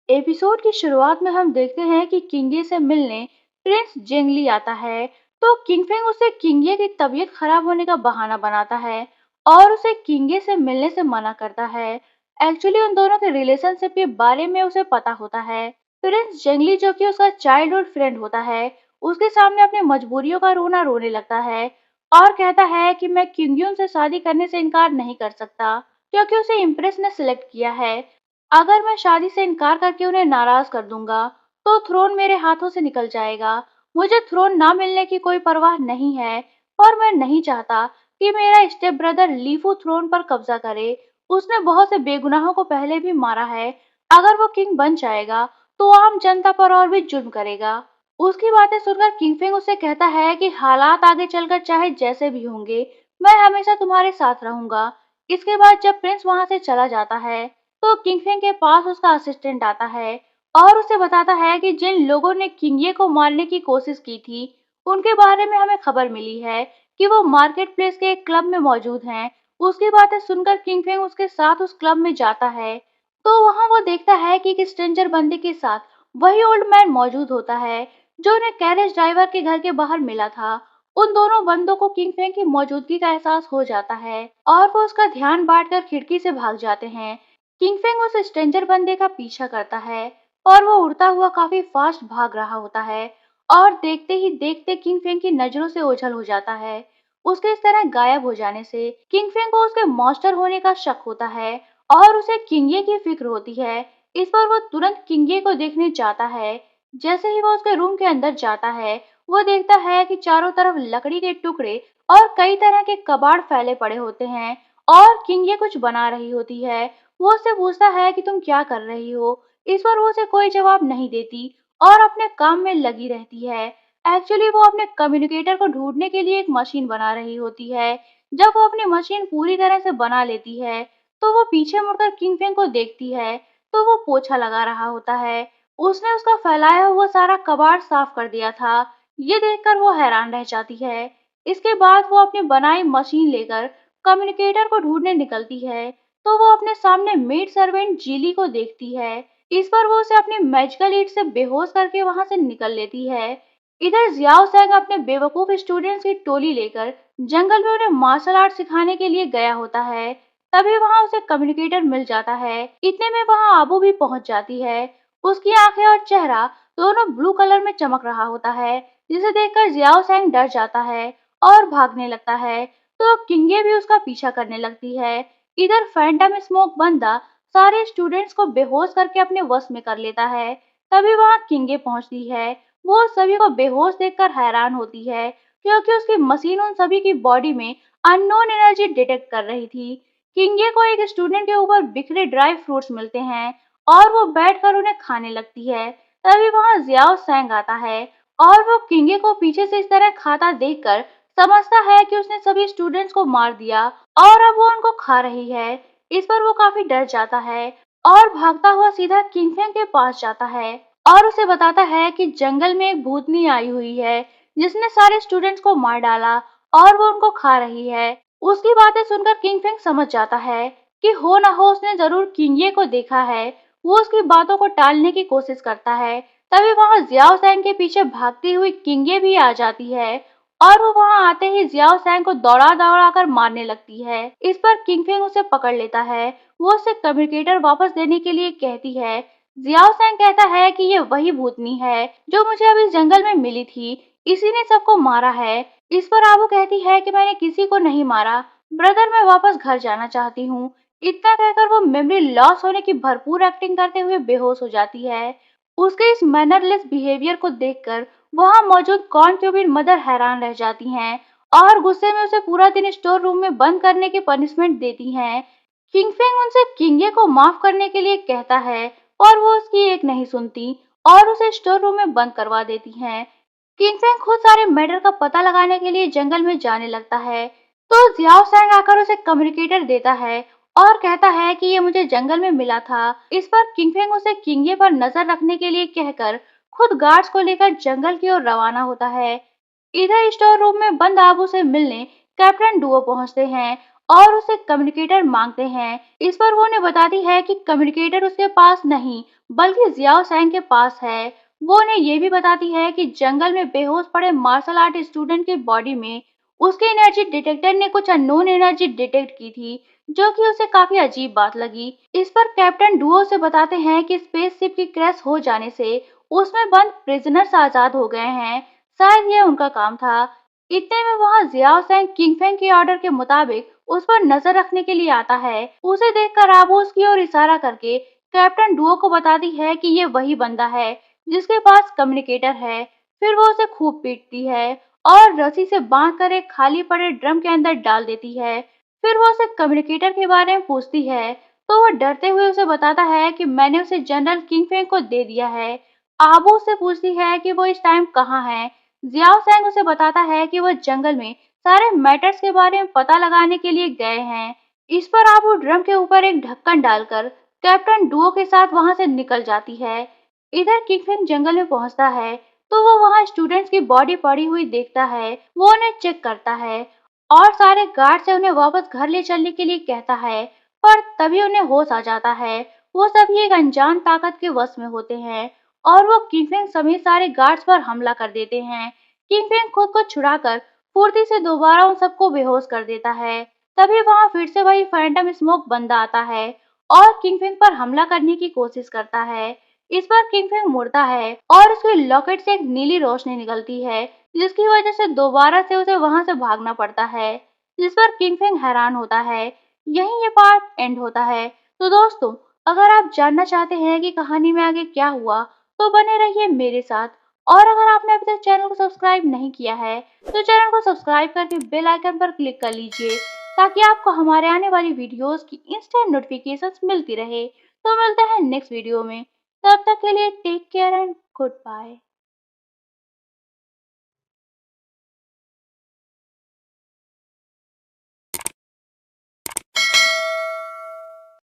Episode की शुरुआत में हम देखते हैं कि किंगे से मिलने प्रिंस जेंगली आता है। तो किंगफेंग उसे किंगे की तबीयत खराब होने का बहाना बनाता है और उसे किंगे से मिलने से मना करता है। एक्चुअली उन दोनों के रिलेशनशिप के बारे में उसे पता होता है। प्रिंस जेंगली जो कि उसका चाइल्डहुड फ्रेंड होता है, उसके सामने अपनी मजबूरियों का रोना रोने लगता है और कहता है कि मैं किंगयुन से शादी करने से इनकार नहीं कर सकता क्योंकि उसे इम्प्रेस ने सिलेक्ट किया है। अगर मैं शादी से इनकार करके उन्हें नाराज कर दूंगा, तो थ्रोन मेरे हाथों से निकल जाएगा। मुझे थ्रोन ना मिलने की कोई परवाह नहीं है, पर मैं नहीं चाहता कि मेरा स्टेप ब्रदर लीफू थ्रोन पर कब्जा करे। उसने बहुत से बेगुनाहों को पहले भी मारा है। अगर वो किंग बन जाएगा, तो आम जनता पर और भी जुल्म करेगा। उसकी बातें सुनकर किंगफिंग उससे कहता है कि हालात आगे चलकर चाहे जैसे भी होंगे, मैं हमेशा तुम्हारे साथ रहूंगा। इसके बाद जब प्रिंस वहां से चला जाता है, तो किंगफिंग के पास उसका असिस्टेंट आता है और उसे बताता है कि जिन लोगों ने किंगे को मारने की कोशिश की थी, उनके बारे में हमें खबर मिली है कि वो मार्केट प्लेस के एक क्लब में मौजूद हैं। उसकी बातें सुनकर किंगफिंग उसके साथ उस क्लब में जाता है, तो वहां वो देखता है कि एक स्ट्रेंजर बंदे के साथ वही ओल्ड मैन मौजूद होता है जो उन्हें कैरेज ड्राइवर के घर के बाहर मिला था। उन दोनों बंदों को किंगफिंग की मौजूदगी का एहसास हो जाता है और वो उसका ध्यान बांटकर खिड़की से भाग जाते हैं। किंगफिंग उस स्ट्रेंजर बंदे का पीछा करता है और वो उड़ता हुआ काफी फास्ट भाग रहा होता है और देखते ही देखते किंगफिंग की नजरों से ओझल हो जाता है। उसके इस तरह गायब हो जाने से किंगफिंग को उसके मॉन्स्टर होने का शक होता है और उसे किंगे की फिक्र होती है। इस पर वो तुरंत किंगे को देखने जाता है। जैसे ही वो उसके रूम के अंदर जाता है, वो देखता है कि चारों तरफ लकड़ी के टुकड़े और कई तरह के कबाड़ फैले पड़े होते हैं और किंगे कुछ बना रही होती है। वो उससे पूछता है कि तुम क्या कर रही हो। इस पर वो उसे कोई जवाब नहीं देती और अपने काम में लगी रहती है। एक्चुअली वो अपने कम्युनिकेटर को ढूंढने के लिए एक मशीन बना रही होती है। जब वो अपनी मशीन पूरी तरह से बना लेती है, तो वो पीछे मुड़कर किंगफिंग को देखती है, तो वो पोछा लगा रहा होता है। उसने उसका फैलाया हुआ सारा कबाड़ साफ कर दिया था। ये देखकर वो हैरान रह जाती है। इसके बाद वो अपनी बनाई मशीन लेकर कम्युनिकेटर को ढूंढने निकलती है, तो वो अपने सामने मेड सर्वेंट जीली को देखती है। इस पर वो उसे अपनी मैजिकल ईट से बेहोश करके वहां से निकल लेती है। इधर जियाओ सैंग अपने बेवकूफ स्टूडेंट्स की टोली लेकर जंगल में उन्हें मार्शल आर्ट सिखाने के लिए गया होता है। तभी वहां उसे कम्युनिकेटर मिल जाता है। इतने में वहां आबू भी पहुंच जाती है। उसकी आंखें और चेहरा दोनों ब्लू कलर में चमक रहा होता है, जिसे देखकर जियाओ सैंग डर जाता है और भागने लगता है। तो किंगे भी उसका पीछा करने लगती है। इधर फैंटम स्मोक बंदा सारे स्टूडेंट्स को बेहोश करके अपने वश में कर लेता है। तभी वहां किंगे पहुंचती है। वो सभी को बेहोश देखकर हैरान होती है क्योंकि उसकी मशीन उन सभी की बॉडी में अननोन एनर्जी डिटेक्ट कर रही थी। किंगे को एक स्टूडेंट के ऊपर बिखरे ड्राई फ्रूट्स मिलते हैं और वो बैठकर उन्हें खाने लगती है। तभी वहां जियाओ सैंग आता है और वो किंगे को पीछे से इस तरह खाता देखकर समझता है कि उसने सभी स्टूडेंट्स को मार दिया और अब वो उनको खा रही है। इस पर वो काफी डर जाता है और भागता हुआ सीधा किंगफिंग के पास जाता है और उसे बताता है कि जंगल में एक भूतनी आई हुई है जिसने सारे स्टूडेंट्स को मार डाला और वो उनको खा रही है। उसकी बातें सुनकर किंगफिंग समझ जाता है कि हो ना हो उसने जरूर किंगे को देखा है। वो उसकी बातों को टालने की कोशिश करता है। तभी वहां जियाओ सैंग के पीछे भागती हुई किंगे भी आ जाती है और वो वहां आते ही जियाओ सैंग को दौड़ा दौड़ा कर मारने लगती है। इस पर किंगफिंग उसे पकड़ लेता है। वो उसे कम्युनिकेटर वापस देने के लिए कहती है। जियाओ सैंग कहता है कि ये वही भूतनी है जो मुझे अभी जंगल में मिली थी, इसी ने सबको मारा है। इस पर आबू कहती है कि मैंने किसी को नहीं मारा ब्रदर, मैं वापस घर जाना चाहती हूँ। इतना कहकर वो मेमोरी लॉस होने की भरपूर एक्टिंग करते हुए बेहोश हो जाती है। उसके इस मैनरलेस बिहेवियर को देखकर वहां मौजूद कॉर्नक्यूबिन मदर हैरान रह जाती हैं और गुस्से में उसे पूरा दिन स्टोर रूम में बंद करने की पनिशमेंट देती हैं। किंगफिंग उनसे किंगे को माफ करने के लिए कहता है और वो उसकी एक नहीं सुनती और उसे स्टोर रूम में बंद करवा देती हैं। किंगफिंग खुद सारे मैटर का पता लगाने के लिए जंगल में जाने लगता है, तो जियाओ सैंग आकर उसे कम्युनिकेटर देता है और कहता है कि ये मुझे जंगल में मिला था। इस पर किंगफिंग उसे किंगे पर नजर रखने के लिए कहकर खुद गार्ड्स को लेकर जंगल की ओर रवाना होता है। इधर स्टोर रूम में बंद आबू से मिलने कैप्टन डुओ पहुंचते हैं और उसे कम्युनिकेटर मांगते हैं। इस पर वो उन्हें बताती है कि कम्युनिकेटर उसके पास नहीं बल्कि जियाओ सैंग के पास है। वो उन्हें ये भी बताती है कि जंगल में बेहोश पड़े मार्शल आर्ट स्टूडेंट की बॉडी में उसके एनर्जी डिटेक्टर ने कुछ अननोन एनर्जी डिटेक्ट की थी, जो कि उसे काफी अजीब बात लगी। इस पर कैप्टन डुओ से बताते हैं कि स्पेसशिप की क्रैश हो जाने से उसमें बंद प्रिजनर्स आजाद हो गए हैं। शायद ये उनका काम था। इतने में वहां जियाओ सैंग किंगफेंग के ऑर्डर के मुताबिक उस पर नजर रखने के लिए आता है। उसे देखकर आबू उसकी ओर इशारा करके कैप्टन डुओ को बताती है कि ये वही बंदा है जिसके पास कम्युनिकेटर है। फिर वो उसे खूब पीटती है और रस्सी से बांधकर एक खाली पड़े ड्रम के अंदर डाल देती है। फिर वो उसे कम्युनिकेटर के बारे में पूछती है, तो वो डरते हुए उसे बताता है कि मैंने उसे जनरल किंगफेंग को दे दिया है। आबू उससे पूछती है कि वो इस टाइम कहाँ है। जियाओ सैंग उसे बताता है कि वो जंगल में सारे मैटर्स के बारे में पता लगाने के लिए गए हैं। इस पर आबू ड्रम के ऊपर एक ढक्कन डालकर कैप्टन डुओ के साथ वहां से निकल जाती है। इधर किंगफिन जंगल में पहुंचता है तो वो वहां स्टूडेंट्स की बॉडी पड़ी हुई देखता है। वो उन्हें चेक करता है और सारे गार्ड से उन्हें वापस घर ले चलने के लिए कहता है, पर तभी उन्हें होश आ जाता है। वो सभी एक अनजान ताकत के वश में होते हैं और वो किंगफिन समेत सारे गार्ड्स पर हमला कर देते हैं। किंगफिन खुद को छुड़ाकर फुर्ती से दोबारा उन सबको बेहोश कर देता है। तभी वहां फिर से वही फैंटम स्मोक बंदा आता है और किंगफिन पर हमला करने की कोशिश करता है। इस बार किंगफिन मुड़ता है और उसके लॉकेट से एक नीली रोशनी निकलती है, जिसकी वजह से दोबारा से उसे वहां से भागना पड़ता है। जिस पर किंगफिन हैरान होता है। यहीं ये पार्ट एंड होता है। तो दोस्तों, अगर आप जानना चाहते हैं कि कहानी में आगे क्या हुआ, तो बने रहिए मेरे साथ। और अगर आपने अभी तक चैनल को सब्सक्राइब नहीं किया है, तो चैनल को सब्सक्राइब करके बेल आइकन पर क्लिक कर लीजिए, ताकि आपको हमारे आने वाली वीडियोस की इंस्टेंट नोटिफिकेशंस मिलती रहे। तो मिलते हैं नेक्स्ट वीडियो में। तब तक के लिए take care and good bye.